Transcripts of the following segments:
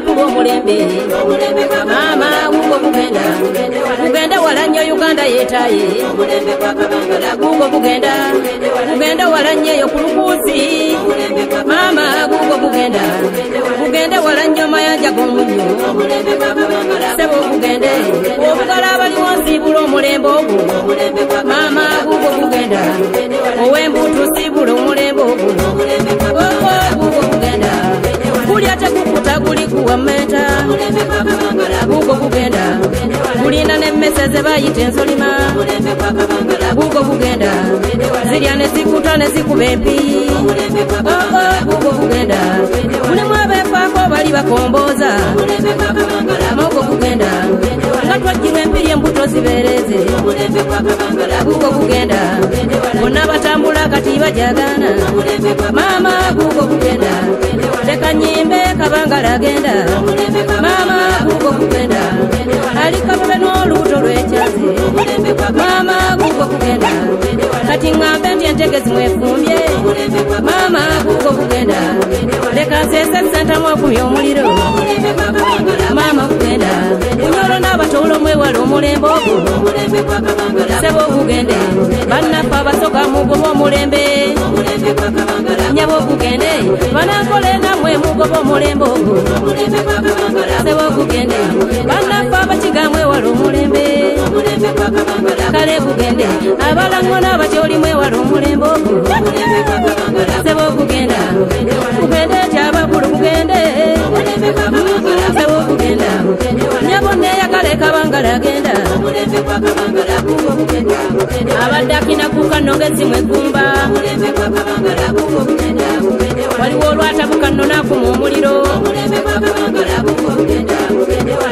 kuba omulembe mama gugo gugenda wala nnyo Uganda yeetaye gugo gugenda wala nnyo eyo ku Lukuusi mama gugo gugenda wala nnyo mayanja g'omunnyo sebo gugende obugala abaliwo nsiibula omulembe ogwo mama gugo gugenda ow'embuutu siibula omulembe ogwo gugo gugenda kulya tekukuta guli kuwamenta gugo gugenda kulina n'emmese ze bayita ensolima gugo gugenda zirya ne zikuta ne zikuba empi gugo gugenda mulimu abeefaako bali bakombooza gugo gugenda nga twajjirwa empiri embuto zibeereze gugo gugenda bonna batambula kati bajagana mama gugo gugenda leka nyimbe kabangala agenda mama gugo gugenda alikabe n'olubuto lw'ekyazi mama gugo gugenda kati ngambe nti entegezi mwefumbye mama gugo gugenda leka nseese bisenta mwakumya omuliro mama gugenda kunyolo n'abatolo mwewala omulembe ogwo sebo gugende bannaffe abasoka mugoba omulembe nyabo gugende banankola nammwe mugoba omulembe ogwo sebo gugende bannaffe abakiga mwewala omulembe kale gugende abalango n'abatyoli mwewala omulembe ogwo sebo gugenda ekyabakulu gugende sebo gugenda nyabo neyagala ekabangala agenda abadde akinakuka nogezi mwegumba waliwo olwatabuka nno nakuma omuliro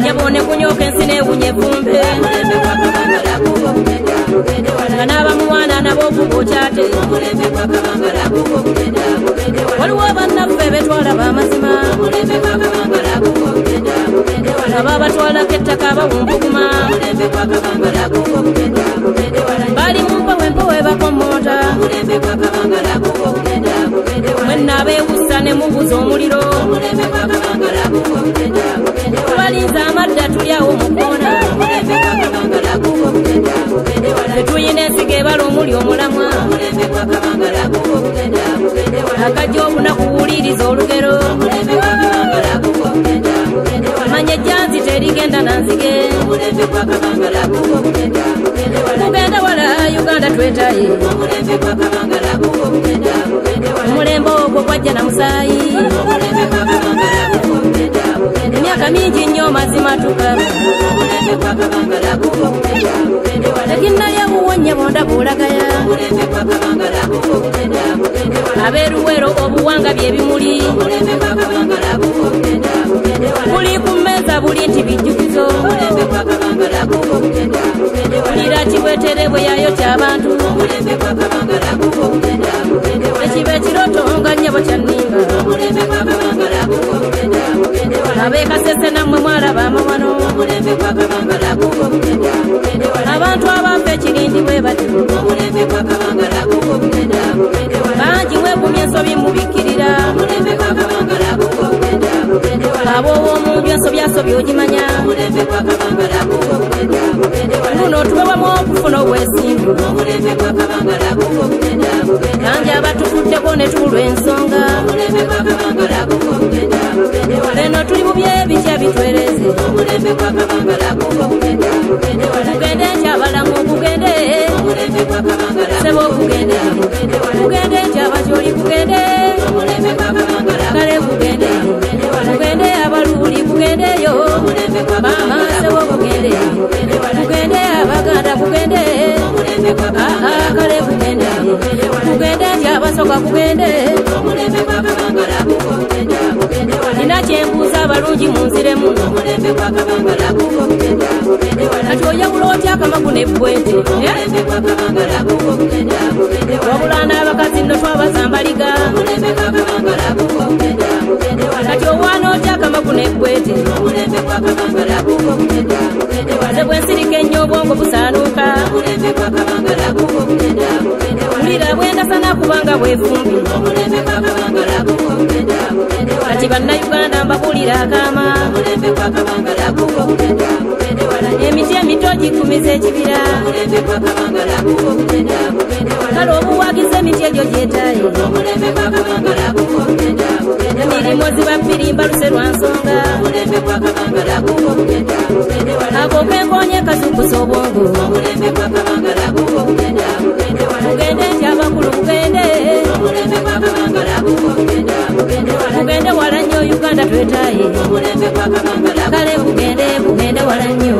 nyabone kunyoka ensi newunya evumbe nga n'abamuwaana nabo okuba okyate waliwo bannaffe betwala b'amazima nga babatwalako ettaka abawumpuguma bali mu mpowe bakomota mwenna abeewussa ne mubuza omuliro tubalinza amadda tulyawo mukoona tetuyina ensiga ebala omuli omulamwa akajja obunakuwuliriza olugero manya ejjanzi terigenda nanzige mugenda wala Uganda twetaye omulembe ogwo gwajja na musaayi emyaka mingi nnyo mazima tukaba tekinnayewuwonya bonda bulagaya abeeruwero obuwanga byebimuli buli ku mmeeza buli nti bijjukizo bulira kibwetere bwe yayotya abantu ekiba ekiroto nga nnyabo kyannimba ab'ekasese nammwe mwalaba amawano abantu abaffe ekirindi bwe batyo bangi mwegumya ensobi mubikkirira ab'ow'omunju ensobi asobya ogimanya luno tubawamu okufuna obwesimbu kanji abatufuddeko ne tubulwa ensonga leno tuli mu byebikya bitwereze tugende nkyabalamu okugende sebo okugende tugende nkyabakyoli kugende kale kugende tugende abaluuli kugendeyo mama sebo kugende tugende abaganda kugende kale kugende tugende nkyabasoka kugende nina kyembuuza abalungi munziremu kati oyawula otya akamaku nebbwete wabula n'abakazi nno twabazambaliga kati owaana otya akamaku nebbwete ze bwensirika ennyo obwongo busaanuuka wulira bwendasana kubanga bwefumbi kati kale bannayuganda mbabulira akama emiti emito gikumiza ekibira kale obuwagiza emiti egyo gyetaye emirimu ziba pirimba luse lwa nsonga ako kenkonye kasukusa obwongo mugende nkyabakulu mugende wala nnyo Uganda twetaaye kale mugende wala nnyo